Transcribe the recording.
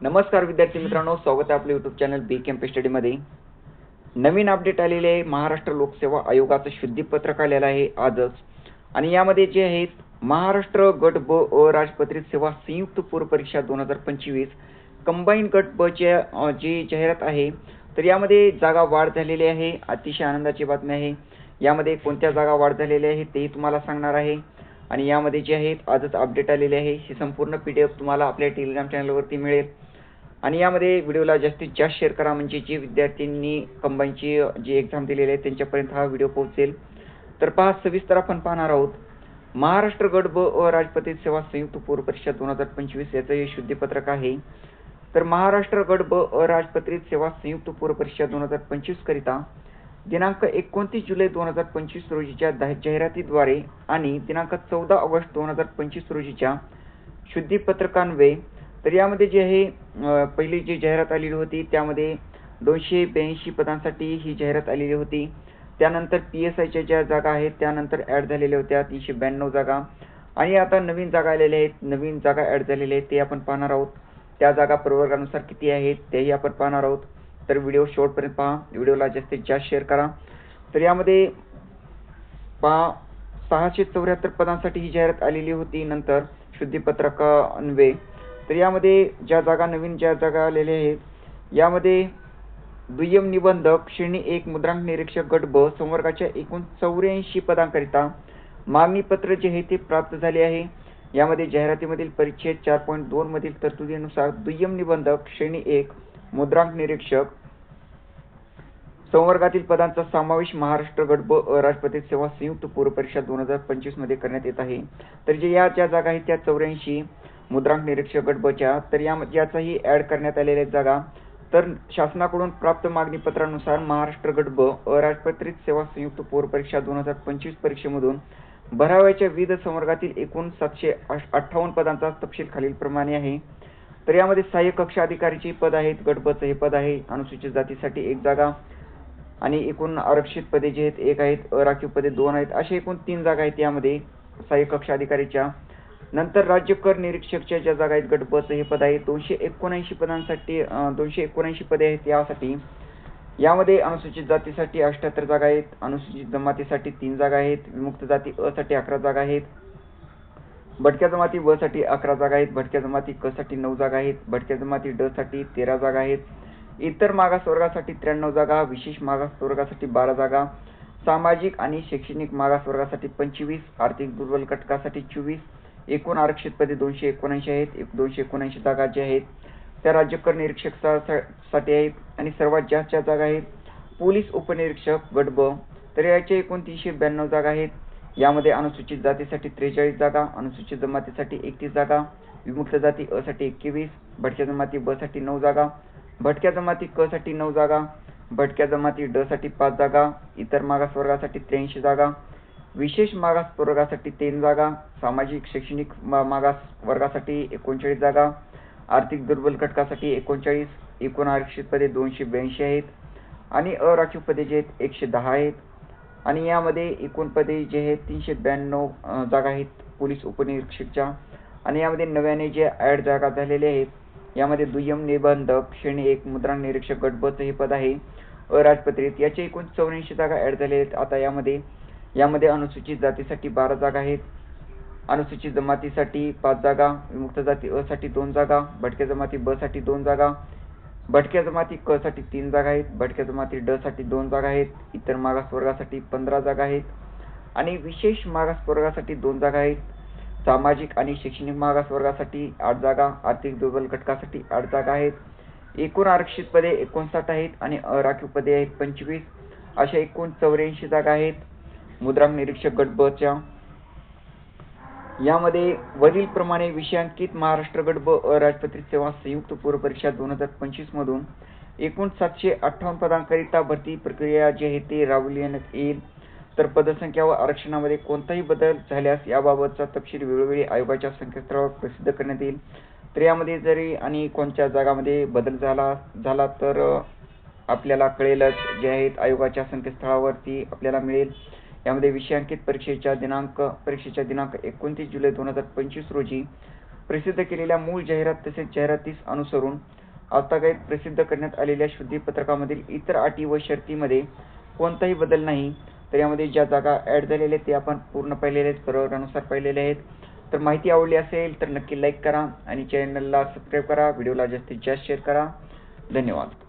नमस्कार विद्यार्थी मित्रांनो, स्वागत आहे आपल्या यूट्यूब चॅनल बी कॅम्प स्टडीमध्ये। नवीन अपडेट आलेले आहे। महाराष्ट्र लोकसेवा आयोगाचं शुद्धीपत्रक आलेलं आहे आजच, आणि यामध्ये जे आहेत महाराष्ट्र गट ब अ राजपत्रित सेवा संयुक्त पूर्व परीक्षा 2025 कंबाईन गट ब ची जी जाहिरात आहे, तर यामध्ये जागा वाढ झालेली आहे। अतिशय आनंदाची बातमी आहे। यामध्ये कोणत्या जागा वाढ झालेल्या आहेत तेही तुम्हाला सांगणार आहे, आणि यामध्ये जे आहेत आजच अपडेट आलेले आहे। ही संपूर्ण PDF तुम्हाला आपल्या टेलिग्राम चॅनलवरती मिळेल, आणि यामध्ये व्हिडिओला जास्तीत जास्त शेअर करा, म्हणजे जे विद्यार्थ्यांनी कंबाईनची जी एक्झाम दिलेली आहे त्यांच्यापर्यंत हा व्हिडिओ पोहोचेल। तर पहा, सविस्तर आपण पाहणार आहोत महाराष्ट्र गट ब अ राजपत्रित सेवा संयुक्त पूर्व परीक्षा 2025 याचं हे शुद्धीपत्रक आहे। तर महाराष्ट्र गट ब अ राजपत्रित सेवा संयुक्त पूर्व परीक्षा 2025 करिता दिनांक 29 जुलै 2025 रोजीच्या जाहिरातीद्वारे आणि दिनांक 14 ऑगस्ट 2025 रोजीच्या शुद्धीपत्रकान्वये, तर यामध्ये जे आहे पहिली जी जाहिरात आलेली होती त्यामध्ये 282 पदांसाठी ही जाहिरात आलेली होती। त्यानंतर PSIच्या ज्या जागा आहेत त्यानंतर ॲड झालेल्या होत्या 392 जागा, आणि आता नवीन जागा आलेल्या आहेत, नवीन जागा ॲड झालेल्या आहेत ते आपण पाहणार आहोत। त्या जागा प्रवर्गानुसार किती आहेत तेही आपण पाहणार आहोत। तर व्हिडिओ शेवटपर्यंत पहा, व्हिडिओला जास्तीत जास्त शेअर करा। तर यामध्ये पहा 674 पदांसाठी ही जाहिरात आलेली होती नंतर शुद्धीपत्रकान्वये। तर यामध्ये ज्या जागा नवीन ज्या जागा आलेल्या आहेत, यामध्ये दुय्यम निबंधक श्रेणी 1 मुद्रांक निरीक्षक गट ब संवर्गाच्या एकूण 84 पदांकरिता मागणीपत्र जे आहे ते प्राप्त झाले आहे। यामध्ये जाहिरातीमधील परिच्छेद 4.2 मधील तरतुदीनुसार दुय्यम निबंधक श्रेणी 1 मुद्रांक निरीक्षक संवर्गातील पदांचा समावेश महाराष्ट्र गट ब अ राजपत्रित सेवा संयुक्त पूर्व परीक्षा 2025 मध्ये करण्यात येत आहे। तर ज्या जागा आहेत त्या 84 मुद्रांक निरीक्षक गट बच्या, तर याचाही ॲड करण्यात आलेल्या जागा। तर शासनाकडून प्राप्त मागणीपत्रानुसार महाराष्ट्र गट ब अ राजपत्रित सेवा संयुक्त पूर्व परीक्षा 2025 परीक्षेमधून भरावयाच्या विविध संवर्गातील एकूण 758 पदांचा तपशील खालीलप्रमाणे आहे। तर यामध्ये सहाय्यक कक्ष अधिकारीचे पद आहेत, गट बचं हे पद आहे। अनुसूचित जातीसाठी 1 जागा, आणि एकूण आरक्षित पदे जे आहेत 1 आहेत, अराखीव पदे 2 आहेत, अशा एकूण 3 जागा आहेत यामध्ये सहाय्यक कक्ष अधिकारीच्या। नंतर राज्य कर निरीक्षकच्या ज्या जागा आहेत गट बचं हे पद आहे 279 पदांसाठी 279 पदे आहेत यासाठी। यामध्ये अनुसूचित जातीसाठी 78 जागा आहेत, अनुसूचित जमातीसाठी 3 जागा आहेत, विमुक्त जाती अ साठी 11 जागा आहेत, भटक्या जमाती ब साठी 11 जागा आहेत, भटक्या जमाती क साठी 9 जागा आहेत, भटक्या जमाती ड साठी 13 जागा आहेत, इतर मागासवर्गासाठी 93 जागा, विशेष मागासवर्गासाठी 12 जागा, सामाजिक आणि शैक्षणिक मागासवर्गासाठी 25, आर्थिक दुर्बल घटकासाठी 24, एकूण आरक्षित पदे 279 आहेत। 279 जागा ज्या आहेत त्या राज्य कर निरीक्षकासाठी आहेत, आणि सर्वात जास्त ज्या जागा आहेत पोलीस उपनिरीक्षक गट ब, तर याच्या एकूण 392 जागा आहेत। यामध्ये अनुसूचित जातीसाठी 43 जागा, अनुसूचित जमातीसाठी 31 जागा, विमुक्त जाती अ साठी 21, भटक्या जमाती ब साठी 9 जागा, भटक्या जमाती क साठी 9 जागा, भटक्या जमाती ड साठी 5 जागा, इतर मागासवर्गासाठी 83 जागा, विशेष मागास प्रवर्गासाठी 3 जागा, सामाजिक शैक्षणिक मागास वर्गासाठी 39 जागा, आर्थिक दुर्बल घटकासाठी 39, एकूण आरक्षित पदे 282 आहेत, आणि अराखीव पदे जे आहेत 110 आहेत, आणि यामध्ये एकूण पदे जे आहेत 392 जागा आहेत पोलीस उपनिरीक्षकच्या। आणि यामध्ये नव्याने जे ॲड जागा झालेल्या आहेत यामध्ये दुय्यम निबंधक श्रेणी 1 मुद्रांक निरीक्षक गट बचं हे पद आहे अराजपत्रित, याचे एकूण 84 जागा ॲड झालेल्या आहेत। आता यामध्ये अनुसूचित जातीसाठी 12 जागा आहेत, अनुसूचित जमातीसाठी 5 जागा, विमुक्त जाती अ साठी 2 जागा, भटक्या जमाती ब साठी 2 जागा, भटक्या जमाती क साठी 3 जागा आहेत, भटक्या जमाती ड साठी 2 जागा आहेत, इतर मागासवर्गासाठी 15 जागा आहेत, आणि विशेष मागासवर्गासाठी 2 जागा आहेत, सामाजिक आणि शैक्षणिक मागासवर्गासाठी 8 जागा, आर्थिक दुर्बल घटकासाठी 8 जागा आहेत, एकूण आरक्षित पदे 59 आहेत, आणि अराखीव पदे आहेत 25, अशा एकूण 84 जागा आहेत मुद्रांक निरीक्षक गट ब च्या। यामध्ये वरील प्रमाणे विषयांकित महाराष्ट्र गट ब अ राजपत्रित सेवा संयुक्त पूर्व परीक्षा 2025 मधून एकूण 758 पदांकरिता भरती प्रक्रिया जी आहे ती राबविण्यात येईल। तर पदसंख्या व आरक्षणामध्ये कोणताही बदल झाल्यास याबाबतचा तपशील वेळोवेळी आयोगाच्या संकेतस्थळावर प्रसिद्ध करण्यात येईल। तर यामध्ये जरी आणि कोणत्या जागामध्ये बदल झाला तर आपल्याला कळेलच, जे आहेत आयोगाच्या संकेतस्थळावरती आपल्याला मिळेल। यामध्ये विषयांकित परीक्षेच्या दिनांक 29 जुलै 2025 रोजी प्रसिद्ध केलेल्या मूळ जाहिरात तसेच जाहिरातीस अनुसरून आजतागायत प्रसिद्ध करण्यात आलेल्या शुद्धीपत्रकामधील इतर अटी व शर्तीमध्ये कोणताही बदल नाही. तर यामध्ये ज्या जागा ॲड झालेल्या आहेत ते आपण पूर्ण पाहिलेले आहेत, प्रवर्गानुसार पाहिलेले आहेत. तर माहिती आवडली असेल तर नक्की लाईक करा आणि चॅनलला सबस्क्राईब करा. व्हिडिओला जास्तीत जास्त शेअर करा. धन्यवाद.